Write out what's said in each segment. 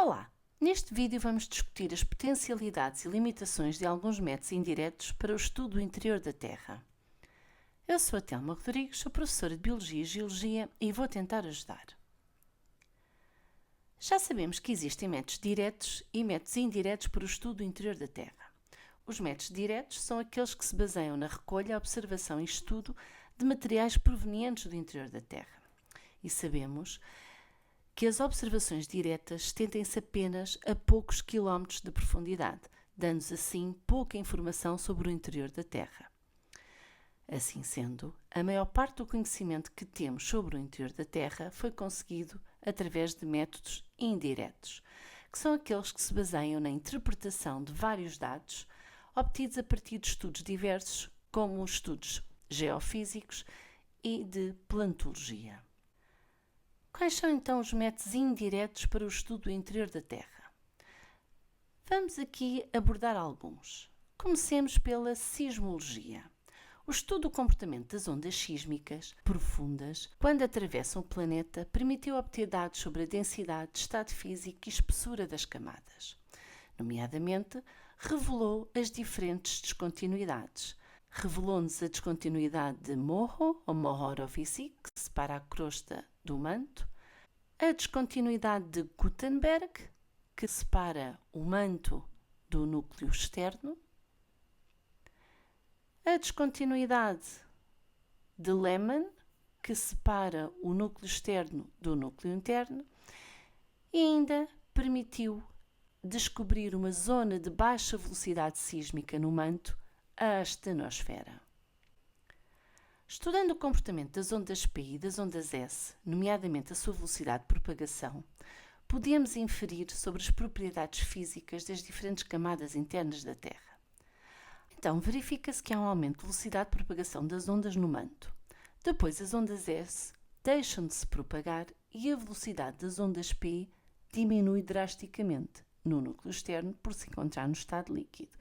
Olá! Neste vídeo vamos discutir as potencialidades e limitações de alguns métodos indiretos para o estudo do interior da Terra. Eu sou a Telma Rodrigues, sou professora de Biologia e Geologia e vou tentar ajudar. Já sabemos que existem métodos diretos e métodos indiretos para o estudo do interior da Terra. Os métodos diretos são aqueles que se baseiam na recolha, observação e estudo de materiais provenientes do interior da Terra. E sabemos que as observações diretas estendem-se apenas a poucos quilómetros de profundidade, dando-nos assim pouca informação sobre o interior da Terra. Assim sendo, a maior parte do conhecimento que temos sobre o interior da Terra foi conseguido através de métodos indiretos, que são aqueles que se baseiam na interpretação de vários dados obtidos a partir de estudos diversos, como os estudos geofísicos e de plantologia. Quais são então os métodos indiretos para o estudo do interior da Terra? Vamos aqui abordar alguns. Comecemos pela sismologia. O estudo do comportamento das ondas sísmicas profundas, quando atravessam o planeta, permitiu obter dados sobre a densidade, estado físico e espessura das camadas. Nomeadamente, revelou as diferentes descontinuidades. Revelou-nos a descontinuidade de Morro, ou Morro Orovici, que separa a crosta do manto, a descontinuidade de Gutenberg, que separa o manto do núcleo externo, a descontinuidade de Lehmann, que separa o núcleo externo do núcleo interno, e ainda permitiu descobrir uma zona de baixa velocidade sísmica no manto, a astenosfera. Estudando o comportamento das ondas P e das ondas S, nomeadamente a sua velocidade de propagação, podemos inferir sobre as propriedades físicas das diferentes camadas internas da Terra. Então, verifica-se que há um aumento de velocidade de propagação das ondas no manto. Depois, as ondas S deixam de se propagar e a velocidade das ondas P diminui drasticamente no núcleo externo por se encontrar no estado líquido.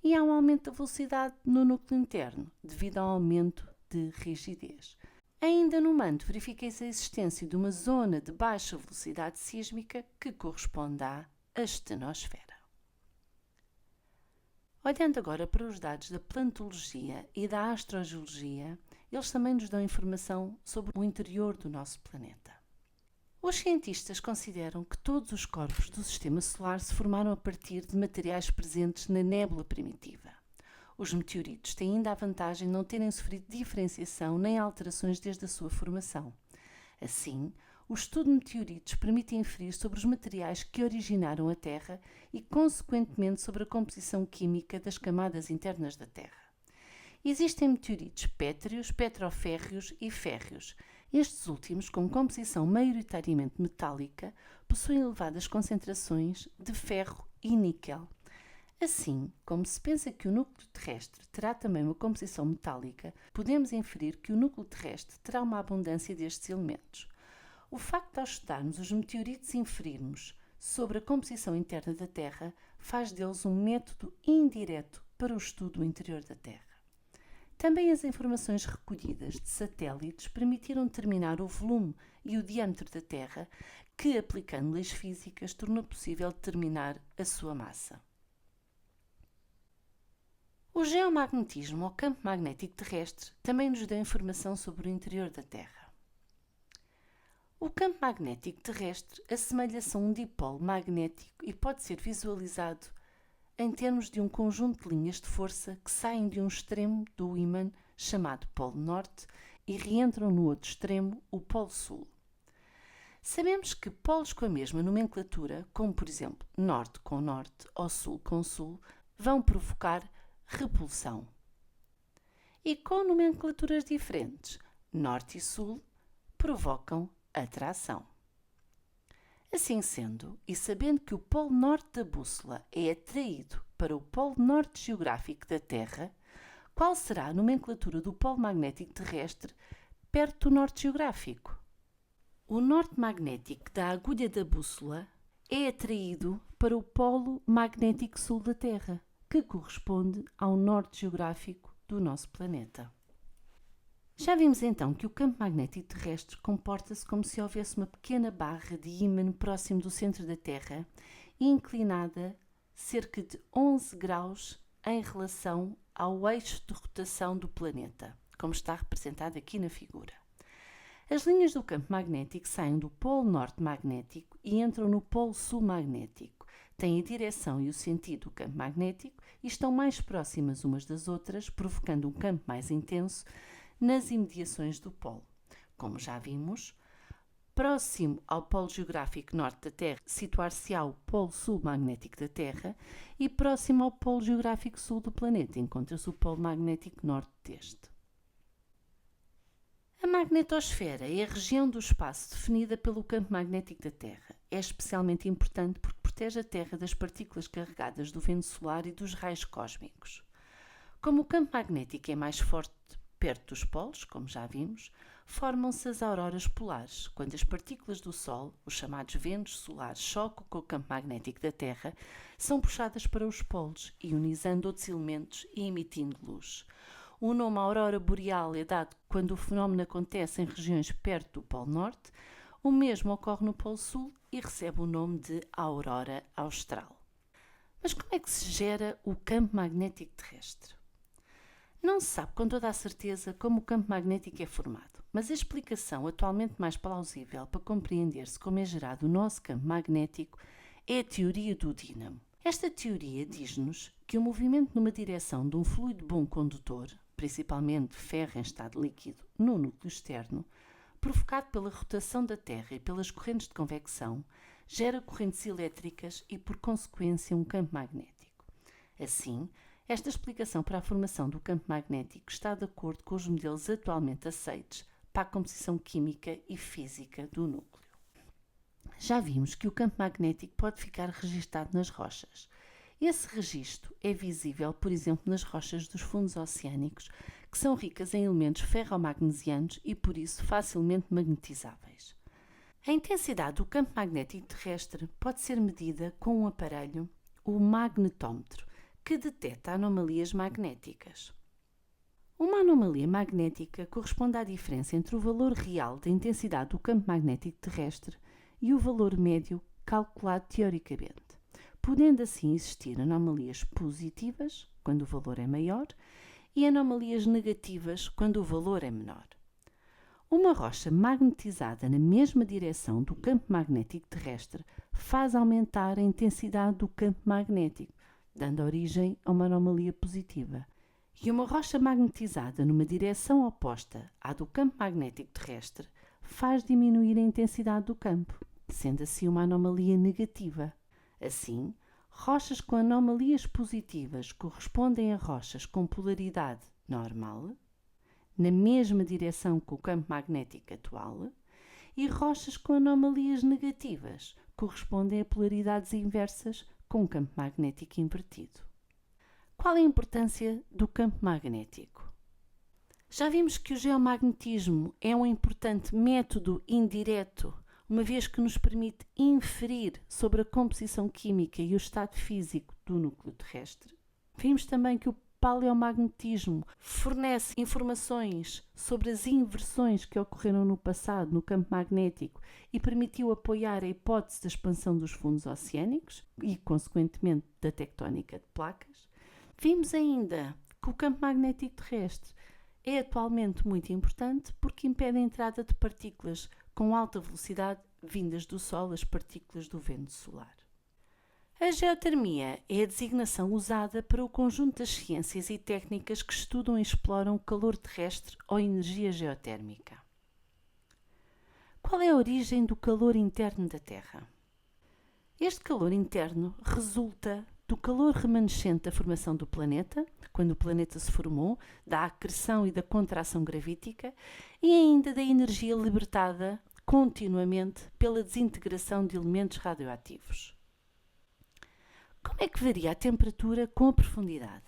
E há um aumento da velocidade no núcleo interno, devido ao aumento de rigidez. Ainda no manto, verifica-se a existência de uma zona de baixa velocidade sísmica que corresponde à astenosfera. Olhando agora para os dados da plantologia e da astrogeologia, eles também nos dão informação sobre o interior do nosso planeta. Os cientistas consideram que todos os corpos do Sistema Solar se formaram a partir de materiais presentes na nébula primitiva. Os meteoritos têm ainda a vantagem de não terem sofrido diferenciação nem alterações desde a sua formação. Assim, o estudo de meteoritos permite inferir sobre os materiais que originaram a Terra e, consequentemente, sobre a composição química das camadas internas da Terra. Existem meteoritos pétreos, petroférreos e férreos. Estes últimos, com composição maioritariamente metálica, possuem elevadas concentrações de ferro e níquel. Assim, como se pensa que o núcleo terrestre terá também uma composição metálica, podemos inferir que o núcleo terrestre terá uma abundância destes elementos. O facto de, ao estudarmos os meteoritos, inferirmos sobre a composição interna da Terra faz deles um método indireto para o estudo do interior da Terra. Também as informações recolhidas de satélites permitiram determinar o volume e o diâmetro da Terra, que, aplicando leis físicas, tornou possível determinar a sua massa. O geomagnetismo, ou campo magnético terrestre, também nos dá informação sobre o interior da Terra. O campo magnético terrestre assemelha-se a um dipolo magnético e pode ser visualizado em termos de um conjunto de linhas de força que saem de um extremo do ímã chamado Polo Norte e reentram no outro extremo, o Polo Sul. Sabemos que polos com a mesma nomenclatura, como por exemplo Norte com Norte ou Sul com Sul, vão provocar repulsão. E com nomenclaturas diferentes, Norte e Sul, provocam atração. Assim sendo, e sabendo que o polo norte da bússola é atraído para o polo norte geográfico da Terra, qual será a nomenclatura do polo magnético terrestre perto do norte geográfico? O norte magnético da agulha da bússola é atraído para o polo magnético sul da Terra, que corresponde ao norte geográfico do nosso planeta. Já vimos então que o campo magnético terrestre comporta-se como se houvesse uma pequena barra de ímã próximo do centro da Terra e inclinada cerca de 11 graus em relação ao eixo de rotação do planeta, como está representado aqui na figura. As linhas do campo magnético saem do polo norte magnético e entram no polo sul magnético. Têm a direção e o sentido do campo magnético e estão mais próximas umas das outras, provocando um campo mais intenso nas imediações do polo. Como já vimos, próximo ao polo geográfico norte da Terra, situar-se-á o polo sul magnético da Terra e próximo ao polo geográfico sul do planeta encontra-se o polo magnético norte deste. A magnetosfera é a região do espaço definida pelo campo magnético da Terra. É especialmente importante porque protege a Terra das partículas carregadas do vento solar e dos raios cósmicos. Como o campo magnético é mais forte perto dos polos, como já vimos, formam-se as auroras polares, quando as partículas do Sol, os chamados ventos solares, chocam com o campo magnético da Terra, são puxadas para os polos, ionizando outros elementos e emitindo luz. O nome aurora boreal é dado quando o fenómeno acontece em regiões perto do Polo Norte, o mesmo ocorre no Polo Sul e recebe o nome de aurora austral. Mas como é que se gera o campo magnético terrestre? Não se sabe com toda a certeza como o campo magnético é formado, mas a explicação atualmente mais plausível para compreender-se como é gerado o nosso campo magnético é a teoria do dínamo. Esta teoria diz-nos que o movimento numa direção de um fluido bom condutor, principalmente ferro em estado líquido, no núcleo externo, provocado pela rotação da Terra e pelas correntes de convecção, gera correntes elétricas e, por consequência, um campo magnético. Assim, esta explicação para a formação do campo magnético está de acordo com os modelos atualmente aceitos para a composição química e física do núcleo. Já vimos que o campo magnético pode ficar registado nas rochas. Esse registro é visível, por exemplo, nas rochas dos fundos oceânicos, que são ricas em elementos ferromagnesianos e, por isso, facilmente magnetizáveis. A intensidade do campo magnético terrestre pode ser medida com um aparelho, o magnetómetro, que detecta anomalias magnéticas. Uma anomalia magnética corresponde à diferença entre o valor real da intensidade do campo magnético terrestre e o valor médio calculado teoricamente, podendo assim existir anomalias positivas, quando o valor é maior, e anomalias negativas, quando o valor é menor. Uma rocha magnetizada na mesma direção do campo magnético terrestre faz aumentar a intensidade do campo magnético, dando origem a uma anomalia positiva. E uma rocha magnetizada numa direção oposta à do campo magnético terrestre faz diminuir a intensidade do campo, sendo assim uma anomalia negativa. Assim, rochas com anomalias positivas correspondem a rochas com polaridade normal, na mesma direção que o campo magnético atual, e rochas com anomalias negativas correspondem a polaridades inversas com um campo magnético invertido. Qual é a importância do campo magnético? Já vimos que o geomagnetismo é um importante método indireto, uma vez que nos permite inferir sobre a composição química e o estado físico do núcleo terrestre. Vimos também que o paleomagnetismo fornece informações sobre as inversões que ocorreram no passado no campo magnético e permitiu apoiar a hipótese da expansão dos fundos oceânicos e, consequentemente, da tectónica de placas. Vimos ainda que o campo magnético terrestre é atualmente muito importante porque impede a entrada de partículas com alta velocidade vindas do Sol, as partículas do vento solar. A geotermia é a designação usada para o conjunto das ciências e técnicas que estudam e exploram o calor terrestre ou energia geotérmica. Qual é a origem do calor interno da Terra? Este calor interno resulta do calor remanescente da formação do planeta, quando o planeta se formou, da acreção e da contração gravítica, e ainda da energia libertada continuamente pela desintegração de elementos radioativos. Como é que varia a temperatura com a profundidade?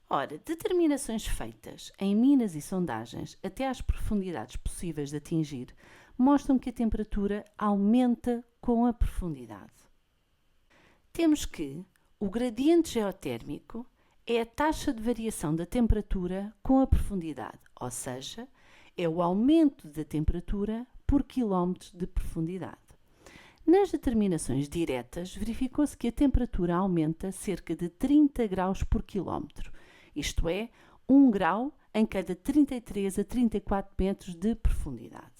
Ora, determinações feitas em minas e sondagens até às profundidades possíveis de atingir mostram que a temperatura aumenta com a profundidade. Temos que o gradiente geotérmico é a taxa de variação da temperatura com a profundidade, ou seja, é o aumento da temperatura por quilómetro de profundidade. Nas determinações diretas, verificou-se que a temperatura aumenta cerca de 30 graus por quilómetro, isto é, 1 grau em cada 33 a 34 metros de profundidade.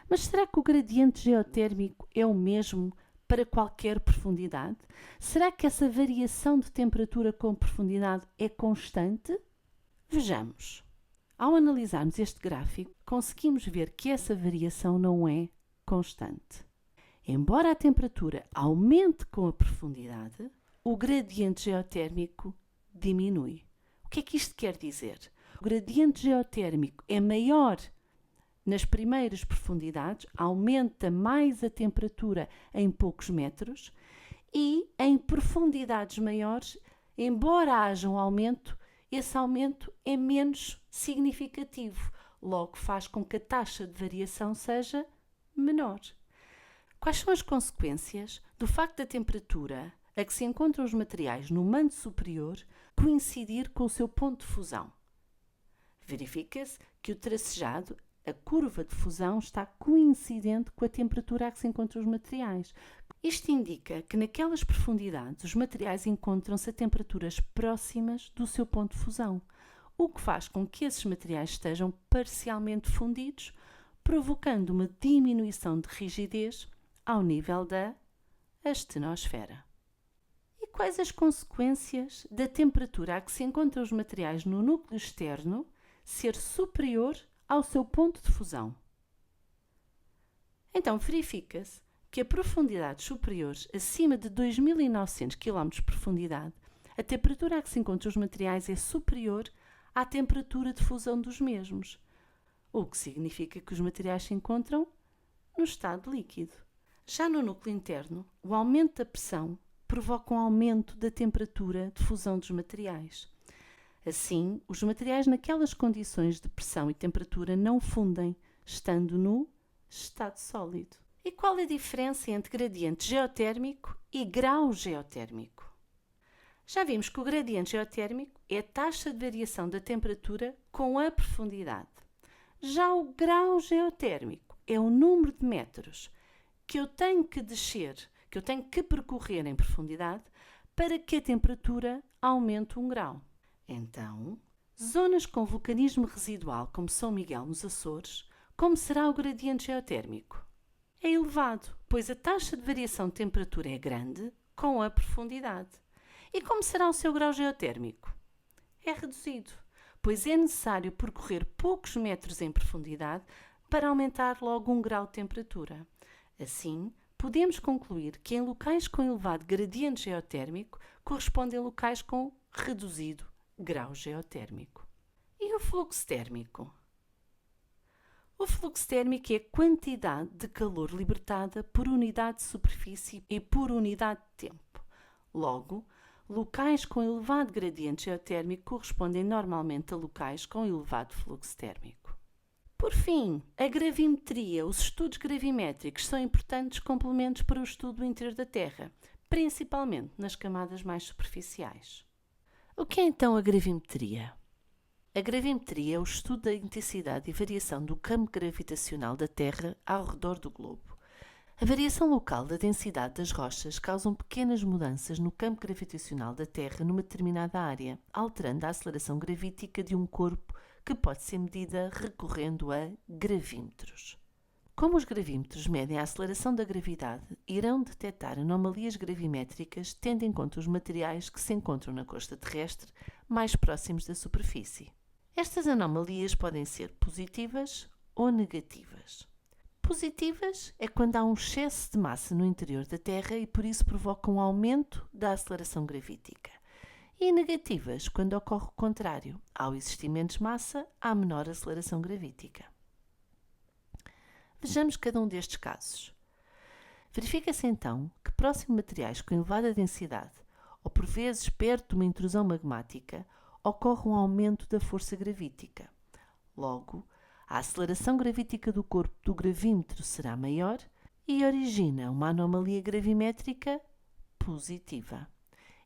Mas será que o gradiente geotérmico é o mesmo para qualquer profundidade? Será que essa variação de temperatura com profundidade é constante? Vejamos. Ao analisarmos este gráfico, conseguimos ver que essa variação não é constante. Embora a temperatura aumente com a profundidade, o gradiente geotérmico diminui. O que é que isto quer dizer? O gradiente geotérmico é maior nas primeiras profundidades, aumenta mais a temperatura em poucos metros e em profundidades maiores, embora haja um aumento, esse aumento é menos significativo, logo faz com que a taxa de variação seja menor. Quais são as consequências do facto da temperatura a que se encontram os materiais no manto superior coincidir com o seu ponto de fusão? Verifica-se que o tracejado, a curva de fusão, está coincidente com a temperatura a que se encontram os materiais. Isto indica que naquelas profundidades os materiais encontram-se a temperaturas próximas do seu ponto de fusão, o que faz com que esses materiais estejam parcialmente fundidos, provocando uma diminuição de rigidez ao nível da astenosfera. E quais as consequências da temperatura a que se encontram os materiais no núcleo externo ser superior ao seu ponto de fusão? Então, verifica-se que a profundidades superiores acima de 2.900 km de profundidade, a temperatura a que se encontram os materiais é superior à temperatura de fusão dos mesmos, o que significa que os materiais se encontram no estado líquido. Já no núcleo interno, o aumento da pressão provoca um aumento da temperatura de fusão dos materiais. Assim, os materiais naquelas condições de pressão e temperatura não fundem, estando no estado sólido. E qual é a diferença entre gradiente geotérmico e grau geotérmico? Já vimos que o gradiente geotérmico é a taxa de variação da temperatura com a profundidade. Já o grau geotérmico é o número de metros que eu tenho que descer, que eu tenho que percorrer em profundidade para que a temperatura aumente 1 grau. Então, zonas com vulcanismo residual, como São Miguel nos Açores, como será o gradiente geotérmico? É elevado, pois a taxa de variação de temperatura é grande com a profundidade. E como será o seu grau geotérmico? É reduzido, pois é necessário percorrer poucos metros em profundidade para aumentar logo 1 grau de temperatura. Assim, podemos concluir que em locais com elevado gradiente geotérmico correspondem a locais com reduzido grau geotérmico. E o fluxo térmico? O fluxo térmico é a quantidade de calor libertada por unidade de superfície e por unidade de tempo. Logo, locais com elevado gradiente geotérmico correspondem normalmente a locais com elevado fluxo térmico. Por fim, a gravimetria. Os estudos gravimétricos são importantes complementos para o estudo do interior da Terra, principalmente nas camadas mais superficiais. O que é então a gravimetria? A gravimetria é o estudo da intensidade e variação do campo gravitacional da Terra ao redor do globo. A variação local da densidade das rochas causa pequenas mudanças no campo gravitacional da Terra numa determinada área, alterando a aceleração gravítica de um corpo que pode ser medida recorrendo a gravímetros. Como os gravímetros medem a aceleração da gravidade, irão detectar anomalias gravimétricas tendo em conta os materiais que se encontram na crosta terrestre mais próximos da superfície. Estas anomalias podem ser positivas ou negativas. Positivas é quando há um excesso de massa no interior da Terra e por isso provoca um aumento da aceleração gravítica. E negativas quando ocorre o contrário. Ao existir menos massa, há menor aceleração gravítica. Vejamos cada um destes casos. Verifica-se então que próximo a materiais com elevada densidade, ou por vezes perto de uma intrusão magmática, ocorre um aumento da força gravítica. Logo, a aceleração gravítica do corpo do gravímetro será maior e origina uma anomalia gravimétrica positiva.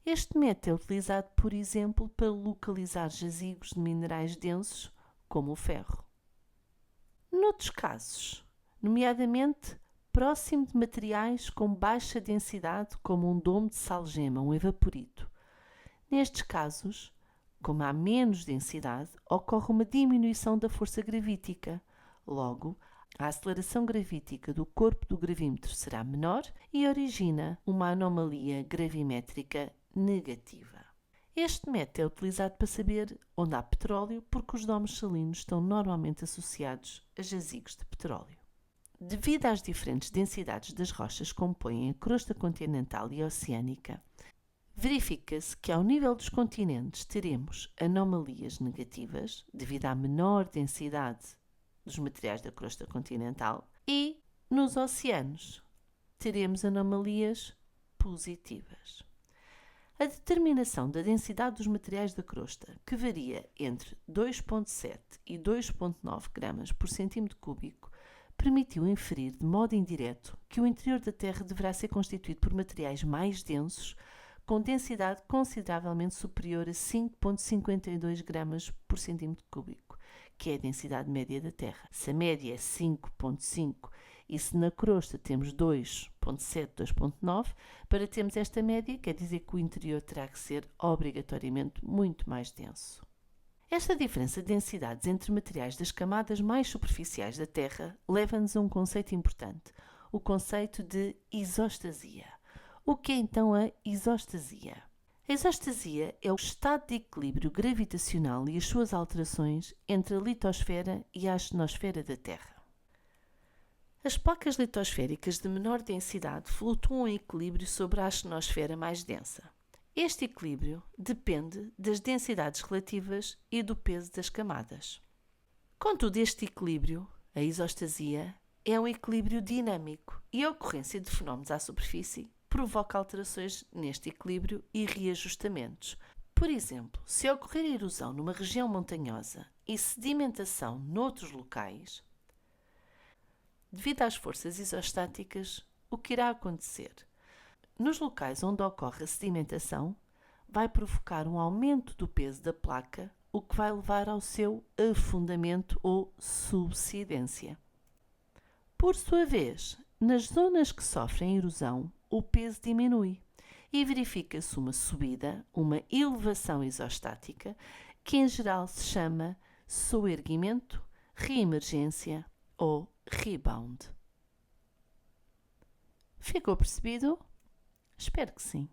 Este método é utilizado, por exemplo, para localizar jazigos de minerais densos, como o ferro. Noutros casos, nomeadamente próximo de materiais com baixa densidade, como um domo de salgema, um evaporito. Nestes casos, como há menos densidade, ocorre uma diminuição da força gravítica. Logo, a aceleração gravítica do corpo do gravímetro será menor e origina uma anomalia gravimétrica negativa. Este método é utilizado para saber onde há petróleo, porque os domos salinos estão normalmente associados a jazigos de petróleo. Devido às diferentes densidades das rochas que compõem a crosta continental e oceânica, verifica-se que ao nível dos continentes teremos anomalias negativas, devido à menor densidade dos materiais da crosta continental, e nos oceanos teremos anomalias positivas. A determinação da densidade dos materiais da crosta, que varia entre 2,7 e 2,9 gramas por centímetro cúbico, permitiu inferir de modo indireto que o interior da Terra deverá ser constituído por materiais mais densos, com densidade consideravelmente superior a 5,52 gramas por centímetro cúbico, que é a densidade média da Terra. Se a média é 5,5 e se na crosta temos 2,7, 2,9, para termos esta média, quer dizer que o interior terá que ser obrigatoriamente muito mais denso. Esta diferença de densidades entre materiais das camadas mais superficiais da Terra leva-nos a um conceito importante, o conceito de isostasia. O que é então a isostasia? A isostasia é o estado de equilíbrio gravitacional e as suas alterações entre a litosfera e a astenosfera da Terra. As placas litosféricas de menor densidade flutuam em equilíbrio sobre a astenosfera mais densa. Este equilíbrio depende das densidades relativas e do peso das camadas. Contudo, este equilíbrio, a isostasia, é um equilíbrio dinâmico e a ocorrência de fenómenos à superfície provoca alterações neste equilíbrio e reajustamentos. Por exemplo, se ocorrer erosão numa região montanhosa e sedimentação noutros locais, devido às forças isostáticas, o que irá acontecer? Nos locais onde ocorre a sedimentação, vai provocar um aumento do peso da placa, o que vai levar ao seu afundamento ou subsidência. Por sua vez, nas zonas que sofrem erosão, o peso diminui e verifica-se uma subida, uma elevação isostática, que em geral se chama soerguimento, reemergência ou rebound. Ficou percebido? Espero que sim.